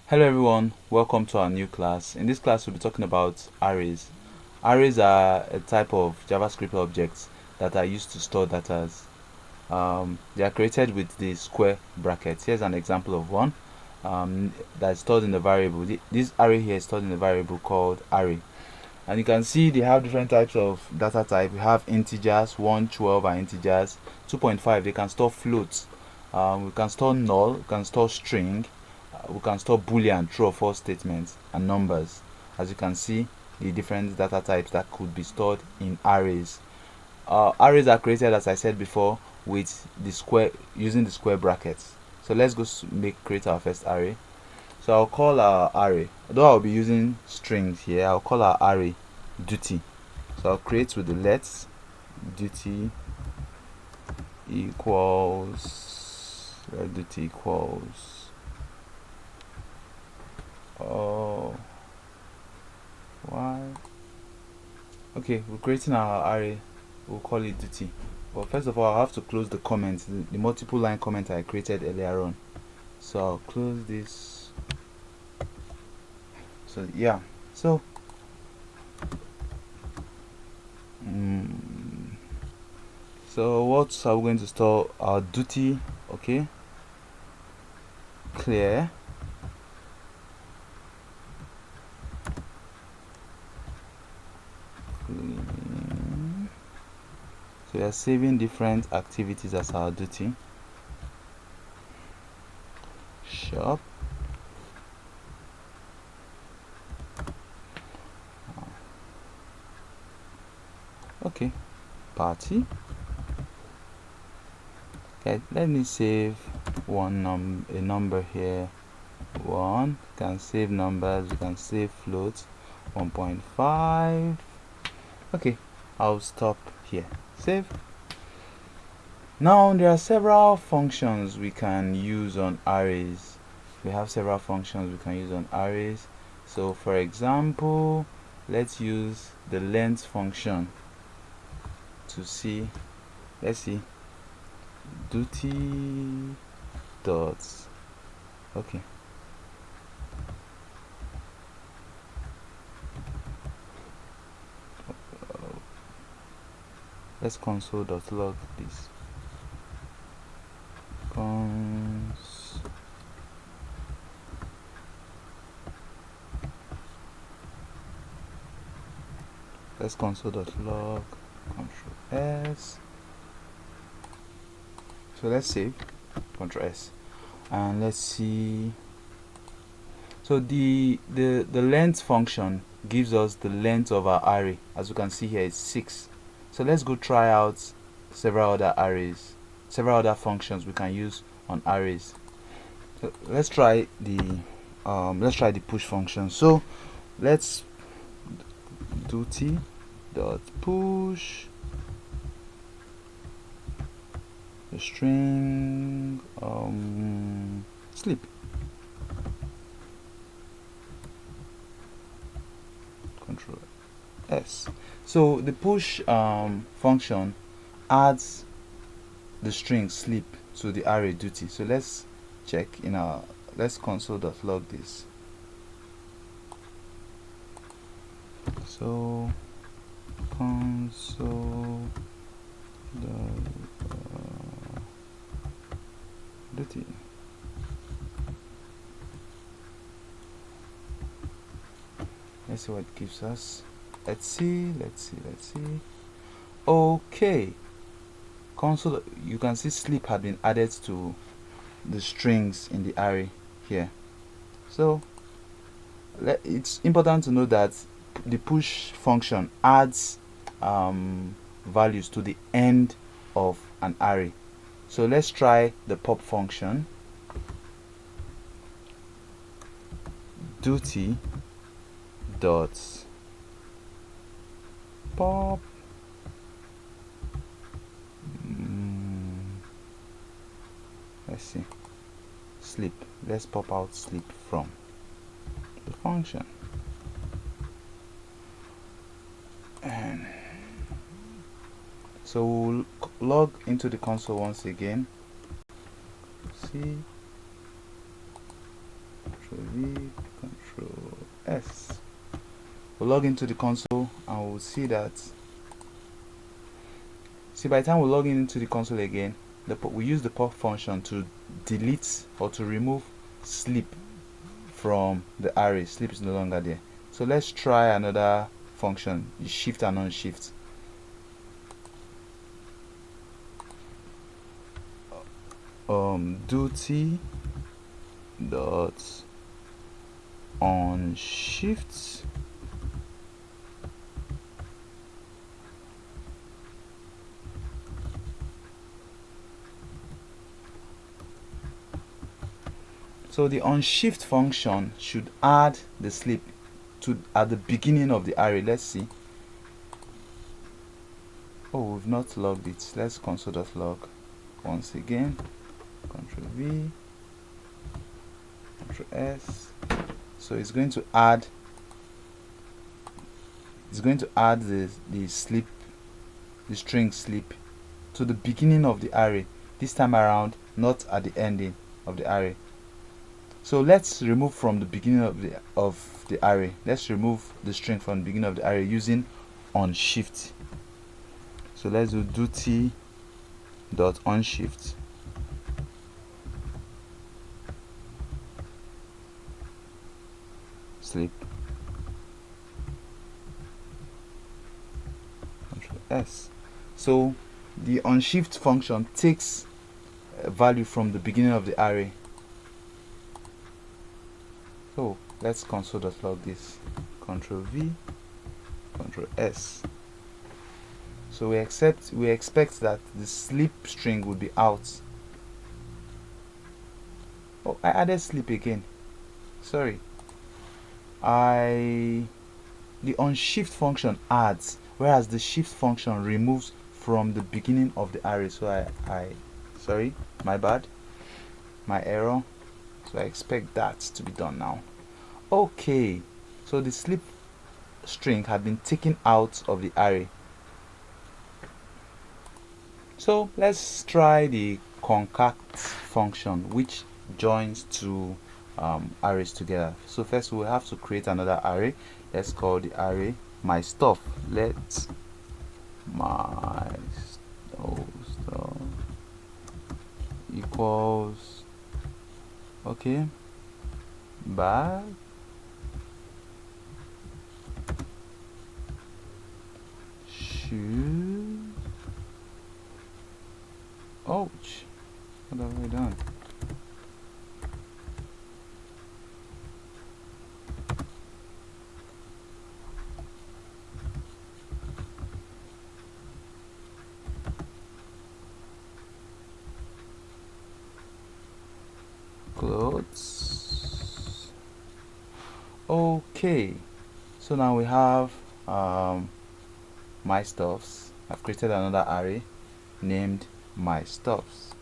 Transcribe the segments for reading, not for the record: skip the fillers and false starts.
Hello everyone, welcome to our new class. In this class we'll be talking about arrays. Arrays are a type of JavaScript objects that are used to store data. They are created with the square brackets. Here's an example of one that's stored in the variable. This array here is stored in a variable called array. And you can see they have different types of data type. We have integers, 1, 12 are integers, 2.5 they can store floats. We can store null, we can store string, we can store boolean, true or false statements, and numbers. As you can see, the different data types that could be stored in arrays. Arrays are created, as I said before, with the square, using the square brackets. So let's go create our first array. So I'll call our array, although I'll be using strings here, I'll call our array duty. So I'll create with the let's duty equals why okay, we're creating our array, we'll call it duty. But first of all, I'll have to close the comment, the multiple line comment I created earlier on. So I'll close this. So yeah, so so what are we going to store? Our duty, okay, clear. So we are saving different activities as our duty. Shop. Okay, party. Okay, let me save a number here. 1. You can save numbers, you can save floats. 1.5. okay, I'll stop here. Save. Now there are several functions we can use on arrays. We have several functions we can use on arrays. So for example, let's use the length function to see. Let's see, duty dots. Okay, let's console.log this. Let's console.log Control S. So let's save, Control S, and let's see. So the length function gives us the length of our array. As you can see here, it's 6. So let's go try out several other arrays, several other functions we can use on arrays. So let's try the push function. So let's duty dot push the string sleep. Control S. So the push function adds the string sleep to the array duty. So let's check in our, let's console.log this. So console duty. Let's see what it gives us. Let's see. Okay, console, you can see sleep had been added to the strings in the array here. So it's important to know that the push function adds values to the end of an array. So let's try the pop function. Duty dot pop let's see, sleep. Let's pop out sleep from the function. And so we'll log into the console once again. See, Control V, Control S. We'll log into the console and we'll see that. See, by the time we log into the console again, we use the pop function to delete or to remove sleep from the array. Sleep is no longer there. So let's try another function, shift and unshift. Duty dot unshift So the unshift function should add the sleep at the beginning of the array. Let's see. Oh, we've not logged it. Let's console.log once again. Control V, Control S. So it's going to add the sleep, the string sleep, to the beginning of the array. This time around, not at the ending of the array. So let's remove from the beginning of the array. Let's remove the string from the beginning of the array using unshift. So let's do duty dot unshift sleep. Control S. So the unshift function takes a value from the beginning of the array. So let's console.log this. Control V, Control S. So we expect that the sleep string will be out. Oh, I added sleep again. Sorry. The unshift function adds, whereas the shift function removes from the beginning of the array. So sorry, my bad, my error. So I expect that to be done now. Okay, so the sleep string had been taken out of the array. So let's try the concat function, which joins two arrays together. So first we'll have to create another array. Let's call the array my stuff. Let my stuff equals, okay, bag shoes. Ouch, what have I done? Clothes. Okay, so now we have my stuffs. I've created another array named my stuffs.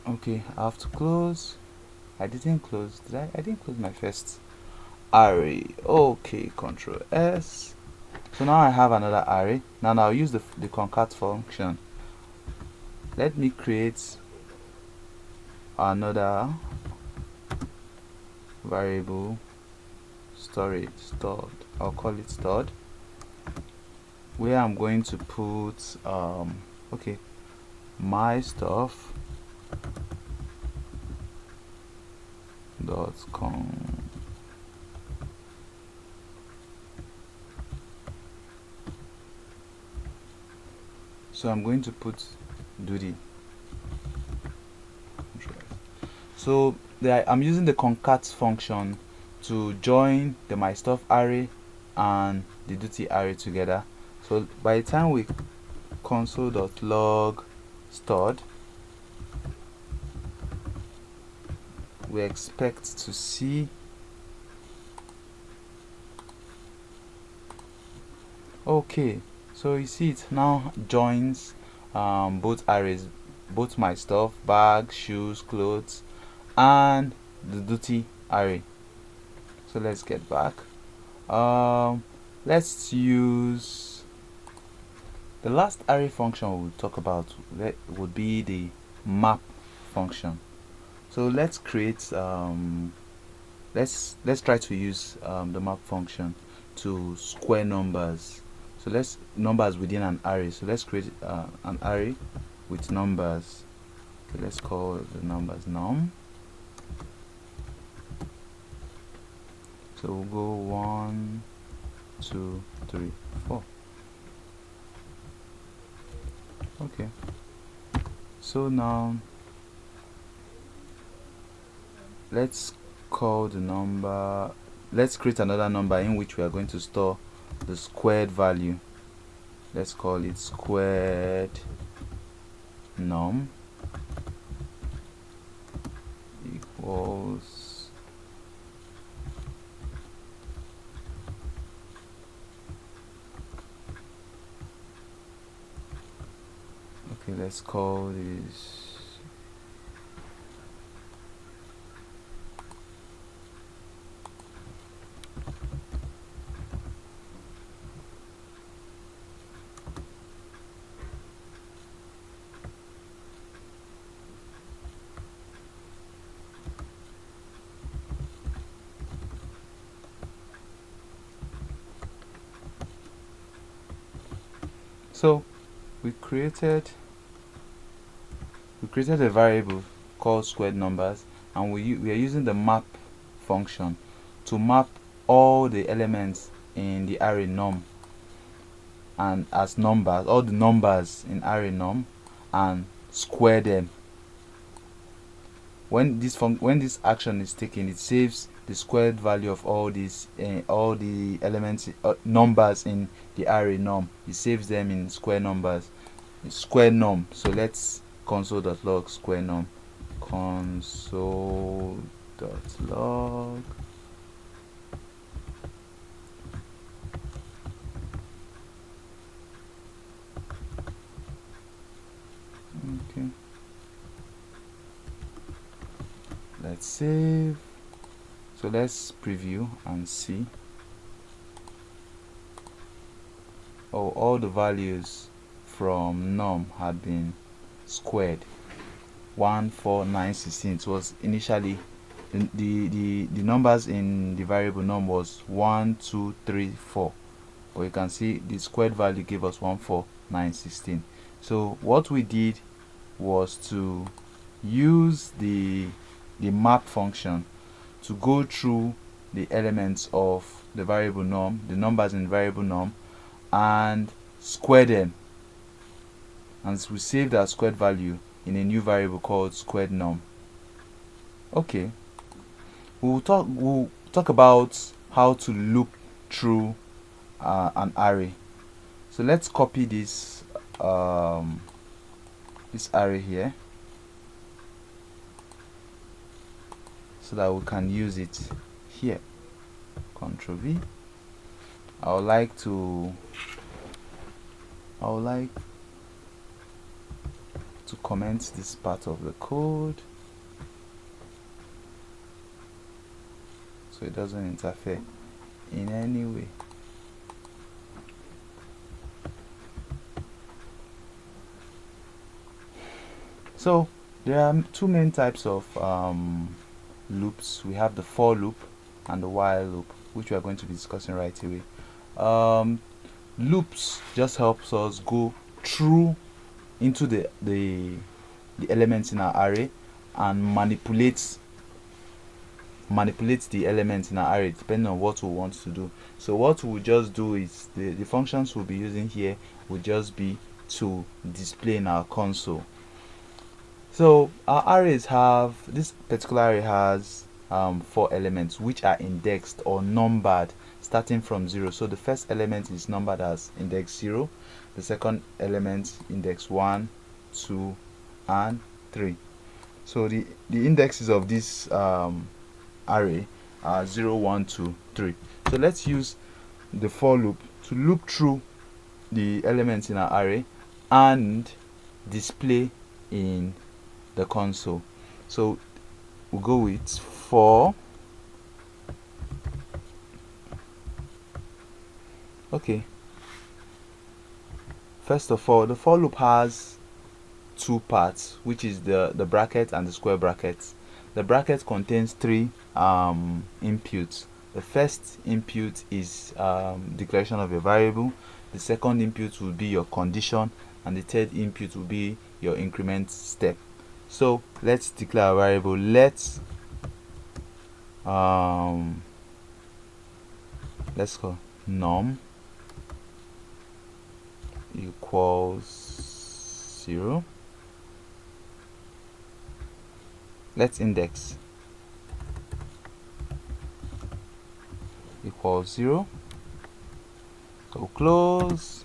Okay, I have to close. I didn't close. I didn't close my first array. Okay, Control S. So now I have another array. Now I'll use the concat function. Let me create another variable stored. I'll call it stored, where I'm going to put okay, my stuff .com. So I'm going to put duty. So I'm using the concat function to join the my stuff array and the duty array together. So by the time we console.log stored, we expect to see okay, so you see it now joins both arrays, both my stuff, bag, shoes, clothes, and the duty array. So let's get back. Let's use the last array function we'll talk about. That would be the map function. So let's create let's try to use the map function to square numbers. So let's numbers within an array. So let's create an array with numbers. Okay, let's call the numbers num. So we'll go 1, 2, 3, 4. Okay. So now let's call the number. Let's create another number in which we are going to store the squared value. Let's call it squared num equals okay, let's call this so we created a variable called squared numbers, and we are using the map function to map all the elements in the array num and as numbers, all the numbers in array num, and square them. When this action is taken, it saves the squared value of all the elements numbers in the array num. It saves them in square numbers, square num. So let's console.log square num, console.log okay, let's save. So let's preview and see. Oh, all the values from num had been squared. 1, 4, 9, 16. It was initially the numbers in the variable num was 1, 2, 3, 4, but you can see the squared value gave us 1, 4, 9, 16. So what we did was to use the map function to go through the elements of the variable num, the numbers in the variable num, and square them, and we saved our squared value in a new variable called squared num. Okay, we'll talk about how to loop through an array. So let's copy this this array here so that we can use it here. Ctrl V. I would like to comment this part of the code so it doesn't interfere in any way. So there are two main types of loops. We have the for loop and the while loop, which we are going to be discussing right away. Loops just helps us go through into the elements in our array and manipulate the elements in our array depending on what we want to do. So what we'll just do is the functions we'll be using here will just be to display in our console. So our arrays have, this particular array has 4 elements which are indexed or numbered starting from 0. So the first element is numbered as index 0, the second element index 1, 2, and 3. So the indexes of this array are 0, 1, 2, 3. So let's use the for loop to loop through the elements in our array and display in the console. So we'll go with for. Okay, first of all, the for loop has two parts, which is the bracket and the square brackets. The bracket contains 3 inputs. The first input is declaration of your variable, the second input will be your condition, and the third input will be your increment step. So let's declare a variable. Let's call num equals 0. Let's index equals 0. So close.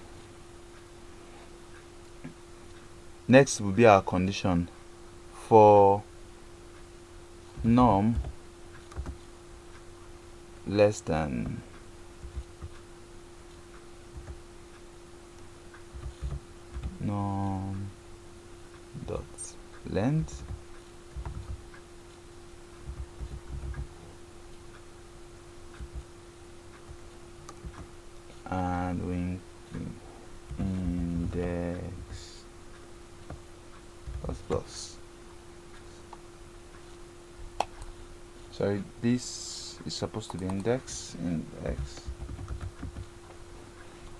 Next will be our condition. For num less than num dot length and we index plus. Sorry, this is supposed to be index.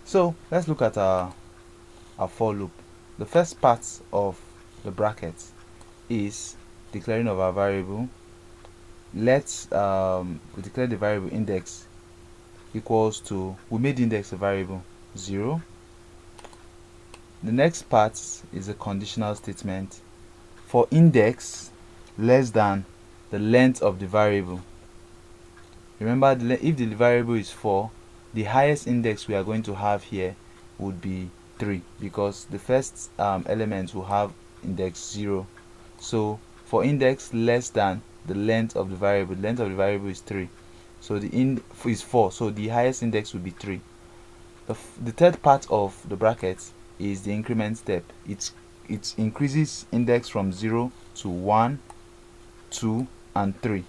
So let's look at our for loop. The first part of the bracket is declaring of our variable. Let's declare the variable index equals to, we made index a variable 0. The next part is a conditional statement. For index less than the length of the variable. Remember, if the variable is 4, the highest index we are going to have here would be 3, because the first element will have index 0. So for index less than the length of the variable is 3, so the int is 4, so the highest index will be 3. The third part of the bracket is the increment step. It increases index from 0 to 1, 2 and 3,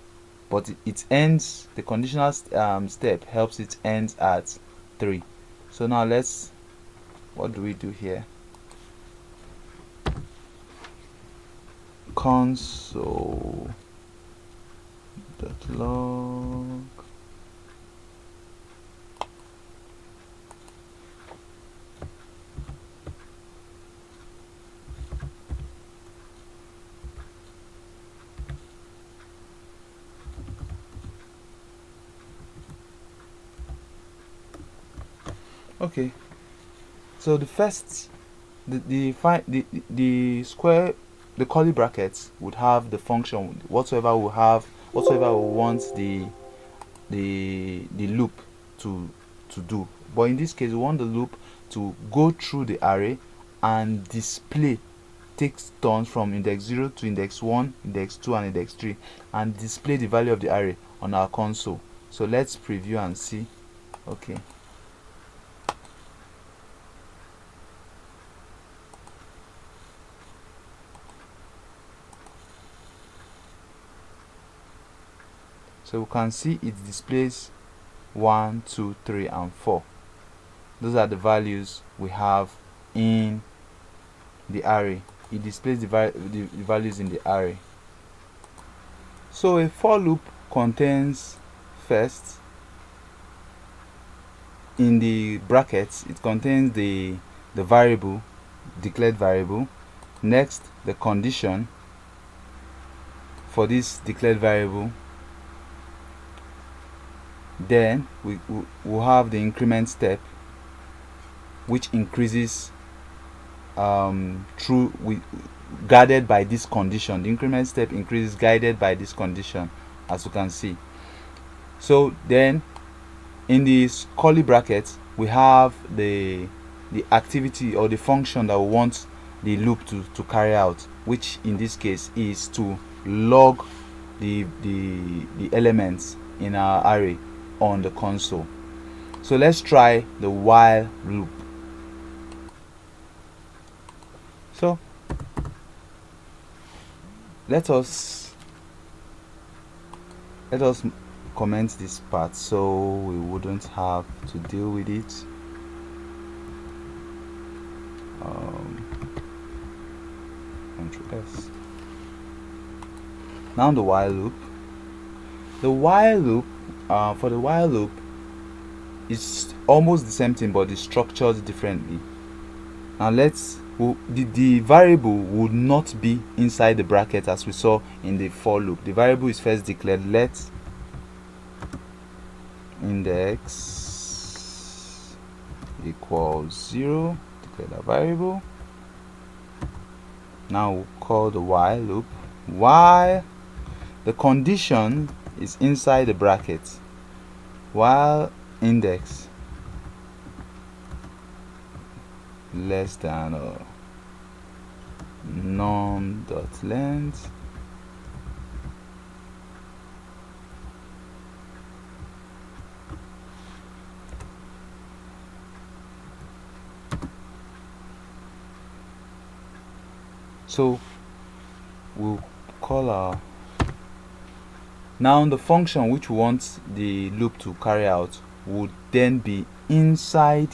but it ends, the conditional step helps it end at 3. So now what do we do here? Console.log. Okay, so the first, the square, the curly brackets would have the function whatsoever we want the loop to do. But in this case, we want the loop to go through the array and display, takes turns from index 0 to index 1, index 2 and index 3, and display the value of the array on our console. So let's preview and see. Okay, so we can see it displays 1, 2, 3 and 4. Those are the values we have in the array. It displays the values in the array. So a for loop contains, first, in the brackets, it contains the variable, declared variable. Next, the condition for this declared variable. Then we will have the increment step, which increases guided by this condition. The increment step increases guided by this condition, as you can see. So then in these curly brackets we have the activity or the function that we want the loop to carry out, which in this case is to log the elements in our array on the console. So let's try the while loop. So let us comment this part so we wouldn't have to deal with it. Ctrl S. Now the while loop. The while loop, for the while loop, it's almost the same thing, but it's structured differently. Now the variable would not be inside the bracket as we saw in the for loop. The variable is first declared. Let index equals 0, declare that variable. Now we'll call the while loop while the condition is inside the bracket, while index less than or num.length so we'll call our now the function which we want the loop to carry out would then be inside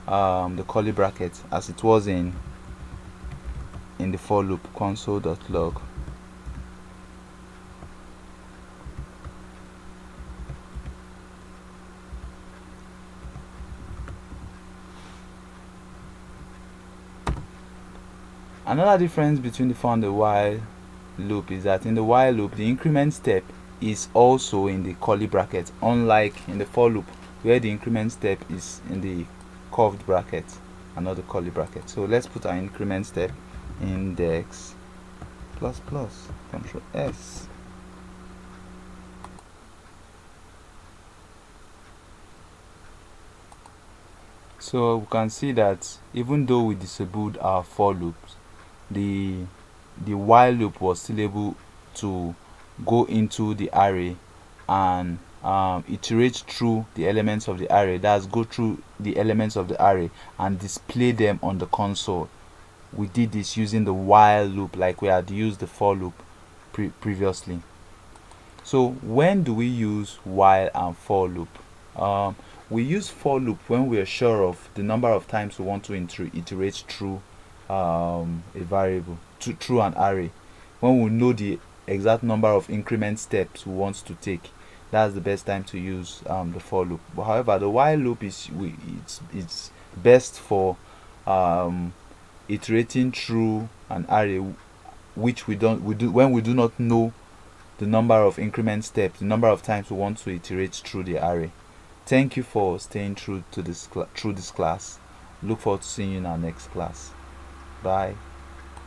the curly bracket as it was in the for loop. Console.log. Another difference between the for and the while loop is that in the while loop the increment step is also in the curly bracket, unlike in the for loop where the increment step is in the curved bracket and not the curly bracket. So let's put our increment step index plus plus Control S. So we can see that even though we disabled our for loops, the while loop was still able to go into the array and iterate through the elements of the array. That's go through the elements of the array and display them on the console. We did this using the while loop like we had used the for loop previously. So when do we use while and for loop? We use for loop when we are sure of the number of times we want to iterate through a variable, through an array. When we know the exact number of increment steps we want to take, that's the best time to use the for loop. But however, the while loop is it's best for iterating through an array which we do when we do not know the number of increment steps, the number of times we want to iterate through the array. Thank you for staying through this class. Look forward to seeing you in our next class. Bye.